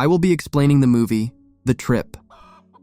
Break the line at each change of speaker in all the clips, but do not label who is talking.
I will be explaining the movie, The Trip.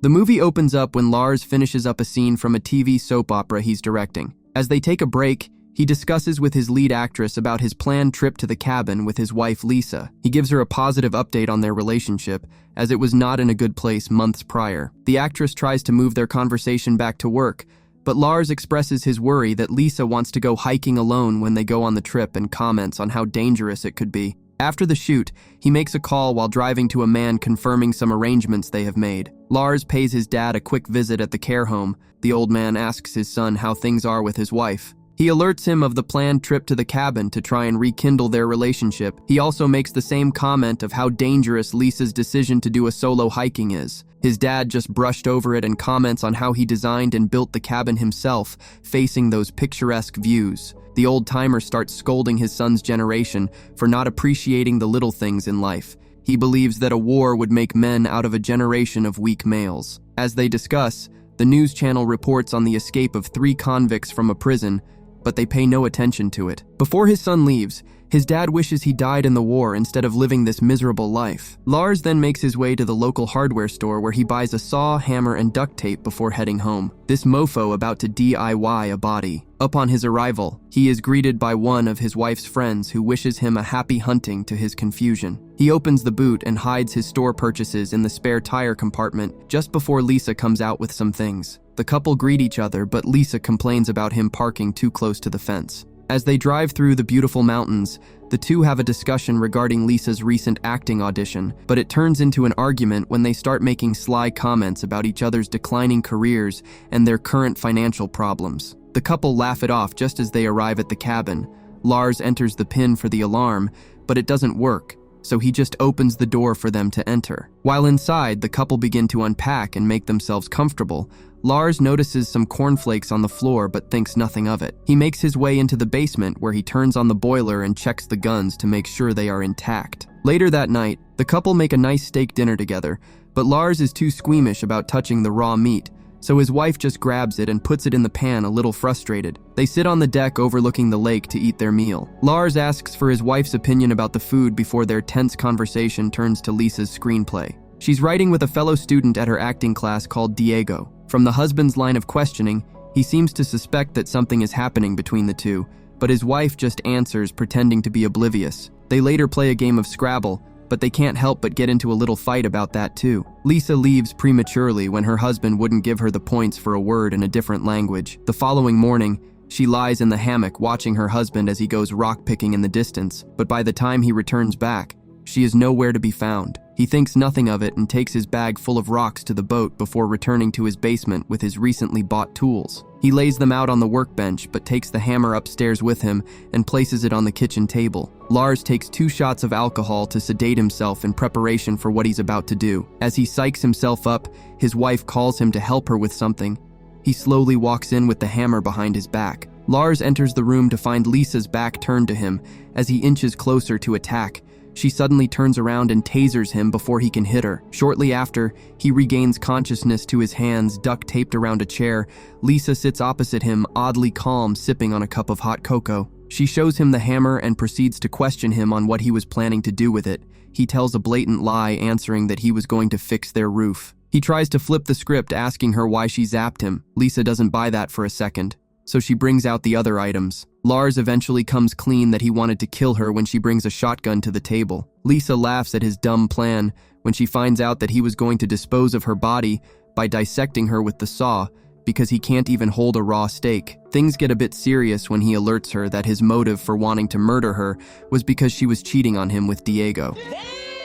The movie opens up when Lars finishes up a scene from a TV soap opera he's directing. As they take a break, he discusses with his lead actress about his planned trip to the cabin with his wife Lisa. He gives her a positive update on their relationship, as it was not in a good place months prior. The actress tries to move their conversation back to work, but Lars expresses his worry that Lisa wants to go hiking alone when they go on the trip and comments on how dangerous it could be. After the shoot, he makes a call while driving to a man confirming some arrangements they have made. Lars pays his dad a quick visit at the care home. The old man asks his son how things are with his wife. He alerts him of the planned trip to the cabin to try and rekindle their relationship. He also makes the same comment of how dangerous Lisa's decision to do a solo hiking is. His dad just brushed over it and comments on how he designed and built the cabin himself, facing those picturesque views. The old-timer starts scolding his son's generation for not appreciating the little things in life. He believes that a war would make men out of a generation of weak males. As they discuss, the news channel reports on the escape of 3 convicts from a prison, but they pay no attention to it. Before his son leaves, his dad wishes he died in the war instead of living this miserable life. Lars then makes his way to the local hardware store where he buys a saw, hammer, and duct tape before heading home. This mofo about to DIY a body. Upon his arrival, he is greeted by one of his wife's friends who wishes him a happy hunting to his confusion. He opens the boot and hides his store purchases in the spare tire compartment just before Lisa comes out with some things. The couple greet each other, but Lisa complains about him parking too close to the fence. As they drive through the beautiful mountains, the two have a discussion regarding Lisa's recent acting audition, but it turns into an argument when they start making sly comments about each other's declining careers and their current financial problems. The couple laugh it off just as they arrive at the cabin. Lars enters the pin for the alarm, but it doesn't work, so he just opens the door for them to enter. While inside, the couple begin to unpack and make themselves comfortable. Lars notices some cornflakes on the floor but thinks nothing of it. He makes his way into the basement where he turns on the boiler and checks the guns to make sure they are intact. Later that night, the couple make a nice steak dinner together, but Lars is too squeamish about touching the raw meat, so his wife just grabs it and puts it in the pan a little frustrated. They sit on the deck overlooking the lake to eat their meal. Lars asks for his wife's opinion about the food before their tense conversation turns to Lisa's screenplay. She's writing with a fellow student at her acting class called Diego. From the husband's line of questioning, he seems to suspect that something is happening between the two, but his wife just answers, pretending to be oblivious. They later play a game of Scrabble, but they can't help but get into a little fight about that too. Lisa leaves prematurely when her husband wouldn't give her the points for a word in a different language. The following morning, she lies in the hammock watching her husband as he goes rock-picking in the distance, but by the time he returns back, she is nowhere to be found. He thinks nothing of it and takes his bag full of rocks to the boat before returning to his basement with his recently bought tools. He lays them out on the workbench but takes the hammer upstairs with him and places it on the kitchen table. Lars takes 2 shots of alcohol to sedate himself in preparation for what he's about to do. As he psychs himself up, his wife calls him to help her with something. He slowly walks in with the hammer behind his back. Lars enters the room to find Lisa's back turned to him. As he inches closer to attack, she suddenly turns around and tasers him before he can hit her. Shortly after, he regains consciousness to his hands duct taped around a chair. Lisa sits opposite him, oddly calm, sipping on a cup of hot cocoa. She shows him the hammer and proceeds to question him on what he was planning to do with it. He tells a blatant lie, answering that he was going to fix their roof. He tries to flip the script, asking her why she zapped him. Lisa doesn't buy that for a second, so she brings out the other items. Lars eventually comes clean that he wanted to kill her when she brings a shotgun to the table. Lisa laughs at his dumb plan when she finds out that he was going to dispose of her body by dissecting her with the saw because he can't even hold a raw steak. Things get a bit serious when he alerts her that his motive for wanting to murder her was because she was cheating on him with Diego.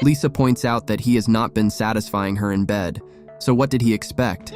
Lisa points out that he has not been satisfying her in bed, so what did he expect?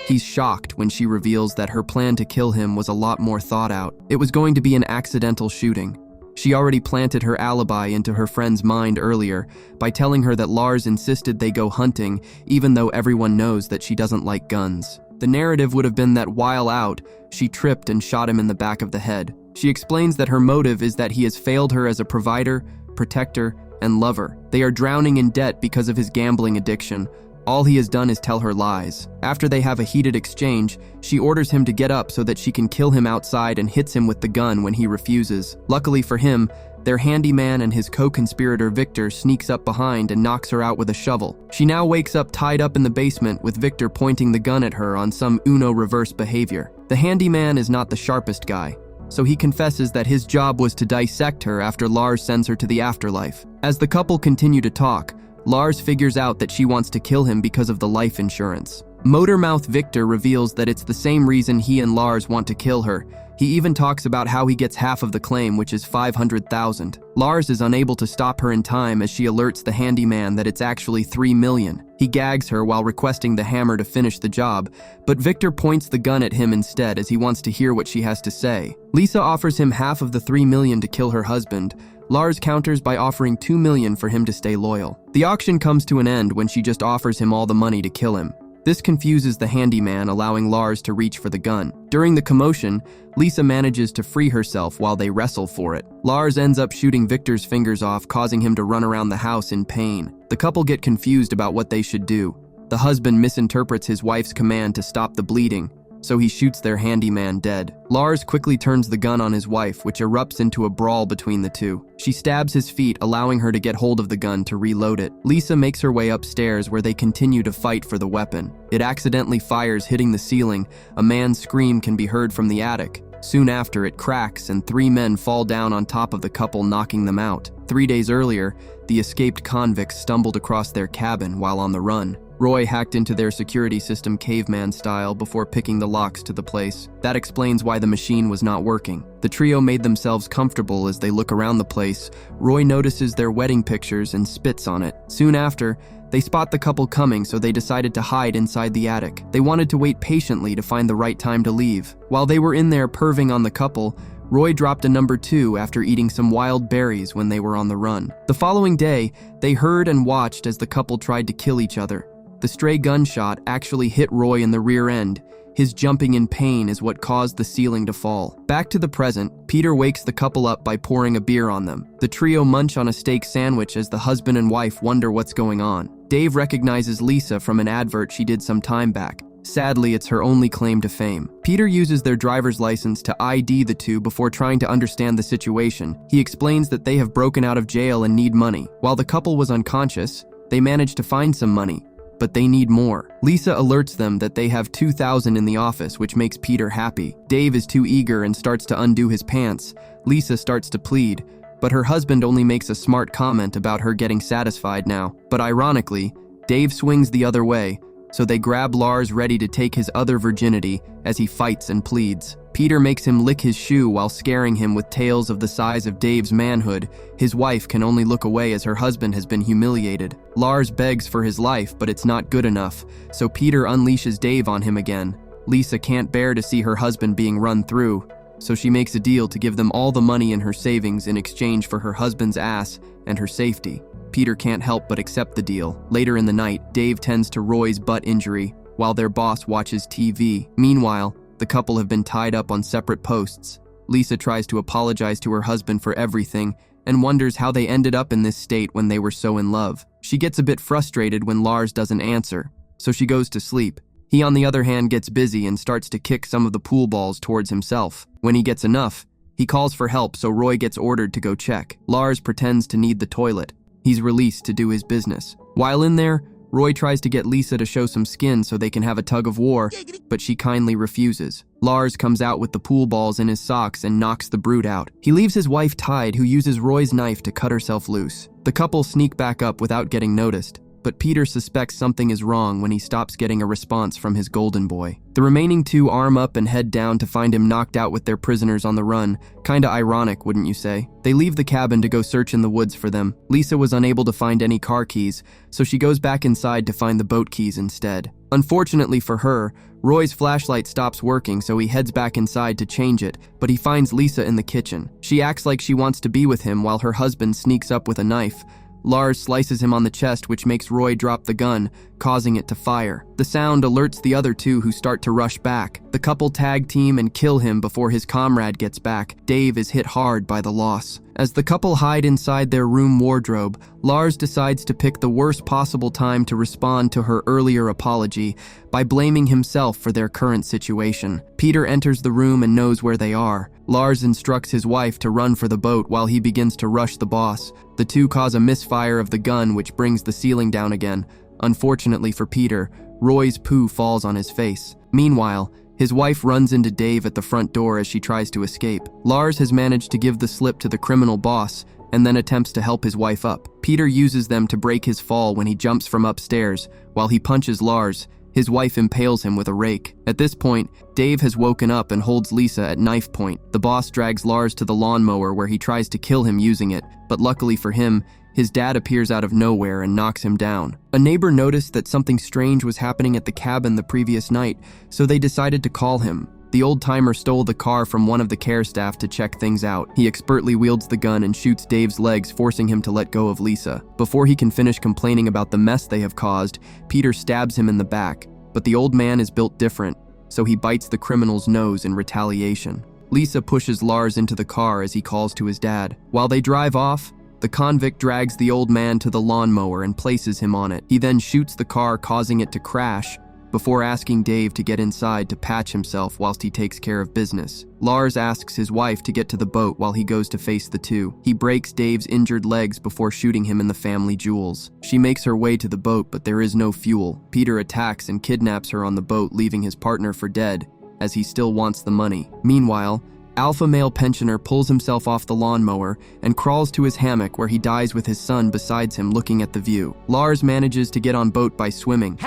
He's shocked when she reveals that her plan to kill him was a lot more thought out. It was going to be an accidental shooting. She already planted her alibi into her friend's mind earlier by telling her that Lars insisted they go hunting even though everyone knows that she doesn't like guns. The narrative would have been that while out, she tripped and shot him in the back of the head. She explains that her motive is that he has failed her as a provider, protector, and lover. They are drowning in debt because of his gambling addiction. All he has done is tell her lies. After they have a heated exchange, she orders him to get up so that she can kill him outside and hits him with the gun when he refuses. Luckily for him, Their handyman and his co-conspirator Victor sneaks up behind and knocks her out with a shovel. She now wakes up tied up in the basement with Victor pointing the gun at her on some Uno reverse behavior. The handyman is not the sharpest guy, so he confesses that his job was to dissect her after Lars sends her to the afterlife. As the couple continue to talk, Lars figures out that she wants to kill him because of the life insurance. Motormouth Victor reveals that it's the same reason he and Lars want to kill her. He even talks about how he gets half of the claim, which is $500,000. Lars is unable to stop her in time as she alerts the handyman that it's actually $3 million. He gags her while requesting the hammer to finish the job, but Victor points the gun at him instead as he wants to hear what she has to say. Lisa offers him half of the $3 million to kill her husband. Lars counters by offering $2 million for him to stay loyal. The auction comes to an end when she just offers him all the money to kill him. This confuses the handyman, allowing Lars to reach for the gun. During the commotion, Lisa manages to free herself while they wrestle for it. Lars ends up shooting Victor's fingers off, causing him to run around the house in pain. The couple get confused about what they should do. The husband misinterprets his wife's command to stop the bleeding, so he shoots their handyman dead. Lars quickly turns the gun on his wife, which erupts into a brawl between the two. She stabs his feet, allowing her to get hold of the gun to reload it. Lisa makes her way upstairs where they continue to fight for the weapon. It accidentally fires, hitting the ceiling. A man's scream can be heard from the attic. Soon after, it cracks and 3 men fall down on top of the couple, knocking them out. 3 days earlier, the escaped convicts stumbled across their cabin while on the run. Roy hacked into their security system caveman style before picking the locks to the place. That explains why the machine was not working. The trio made themselves comfortable as they look around the place. Roy notices their wedding pictures and spits on it. Soon after, they spot the couple coming, so they decided to hide inside the attic. They wanted to wait patiently to find the right time to leave. While they were in there perving on the couple, Roy dropped a number 2 after eating some wild berries when they were on the run. The following day, they heard and watched as the couple tried to kill each other. The stray gunshot actually hit Roy in the rear end. His jumping in pain is what caused the ceiling to fall. Back to the present, Peter wakes the couple up by pouring a beer on them. The trio munch on a steak sandwich as the husband and wife wonder what's going on. Dave recognizes Lisa from an advert she did some time back. Sadly, it's her only claim to fame. Peter uses their driver's license to ID the two before trying to understand the situation. He explains that they have broken out of jail and need money. While the couple was unconscious, they managed to find some money, but they need more. Lisa alerts them that they have $2,000 in the office, which makes Peter happy. Dave is too eager and starts to undo his pants. Lisa starts to plead, but her husband only makes a smart comment about her getting satisfied now. But ironically, Dave swings the other way, so they grab Lars, ready to take his other virginity as he fights and pleads. Peter makes him lick his shoe while scaring him with tales of the size of Dave's manhood. His wife can only look away as her husband has been humiliated. Lars begs for his life, but it's not good enough, so Peter unleashes Dave on him again. Lisa can't bear to see her husband being run through, so she makes a deal to give them all the money in her savings in exchange for her husband's ass and her safety. Peter can't help but accept the deal. Later in the night, Dave tends to Roy's butt injury while their boss watches TV. Meanwhile, the couple have been tied up on separate posts. Lisa tries to apologize to her husband for everything and wonders how they ended up in this state when they were so in love. She gets a bit frustrated when Lars doesn't answer, so she goes to sleep. He, on the other hand, gets busy and starts to kick some of the pool balls towards himself. When he gets enough, he calls for help, so Roy gets ordered to go check. Lars pretends to need the toilet. He's released to do his business. While in there, Roy tries to get Lisa to show some skin so they can have a tug of war, but she kindly refuses. Lars comes out with the pool balls in his socks and knocks the brute out. He leaves his wife tied, who uses Roy's knife to cut herself loose. The couple sneak back up without getting noticed, but Peter suspects something is wrong when he stops getting a response from his golden boy. The remaining 2 arm up and head down to find him knocked out with their prisoners on the run. Kinda ironic, wouldn't you say? They leave the cabin to go search in the woods for them. Lisa was unable to find any car keys, so she goes back inside to find the boat keys instead. Unfortunately for her, Roy's flashlight stops working, so he heads back inside to change it, but he finds Lisa in the kitchen. She acts like she wants to be with him while her husband sneaks up with a knife. Lars slices him on the chest, which makes Roy drop the gun, causing it to fire. The sound alerts the other 2, who start to rush back. The couple tag team and kill him before his comrade gets back. Dave is hit hard by the loss. As the couple hide inside their room wardrobe, Lars decides to pick the worst possible time to respond to her earlier apology by blaming himself for their current situation. Peter enters the room and knows where they are. Lars instructs his wife to run for the boat while he begins to rush the boss. The two cause a misfire of the gun, which brings the ceiling down again. Unfortunately for Peter, Roy's poo falls on his face. Meanwhile, his wife runs into Dave at the front door as she tries to escape. Lars has managed to give the slip to the criminal boss and then attempts to help his wife up. Peter uses them to break his fall when he jumps from upstairs. While he punches Lars, his wife impales him with a rake. At this point, Dave has woken up and holds Lisa at knife point. The boss drags Lars to the lawnmower where he tries to kill him using it, but luckily for him, his dad appears out of nowhere and knocks him down. A neighbor noticed that something strange was happening at the cabin the previous night, so they decided to call him. The old-timer stole the car from one of the care staff to check things out. He expertly wields the gun and shoots Dave's legs, forcing him to let go of Lisa. Before he can finish complaining about the mess they have caused, Peter stabs him in the back, but the old man is built different, so he bites the criminal's nose in retaliation. Lisa pushes Lars into the car as he calls to his dad. While they drive off, the convict drags the old man to the lawnmower and places him on it. He then shoots the car, causing it to crash, before asking Dave to get inside to patch himself whilst he takes care of business. Lars asks his wife to get to the boat while he goes to face the two. He breaks Dave's injured legs before shooting him in the family jewels. She makes her way to the boat, but there is no fuel. Peter attacks and kidnaps her on the boat, leaving his partner for dead, as he still wants the money. Meanwhile, alpha male pensioner pulls himself off the lawnmower and crawls to his hammock where he dies with his son besides him looking at the view. Lars manages to get on boat by swimming.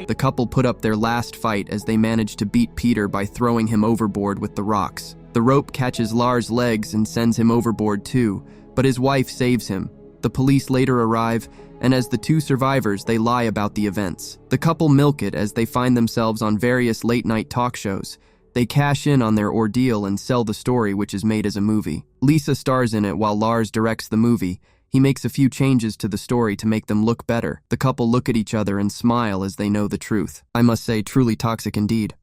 The couple put up their last fight as they manage to beat Peter by throwing him overboard with the rocks. The rope catches Lars' legs and sends him overboard too, but his wife saves him. The police later arrive, and as the two survivors, they lie about the events. The couple milk it as they find themselves on various late-night talk shows. They cash in on their ordeal and sell the story, which is made as a movie. Lisa stars in it while Lars directs the movie. He makes a few changes to the story to make them look better. The couple look at each other and smile as they know the truth. I must say, truly toxic indeed.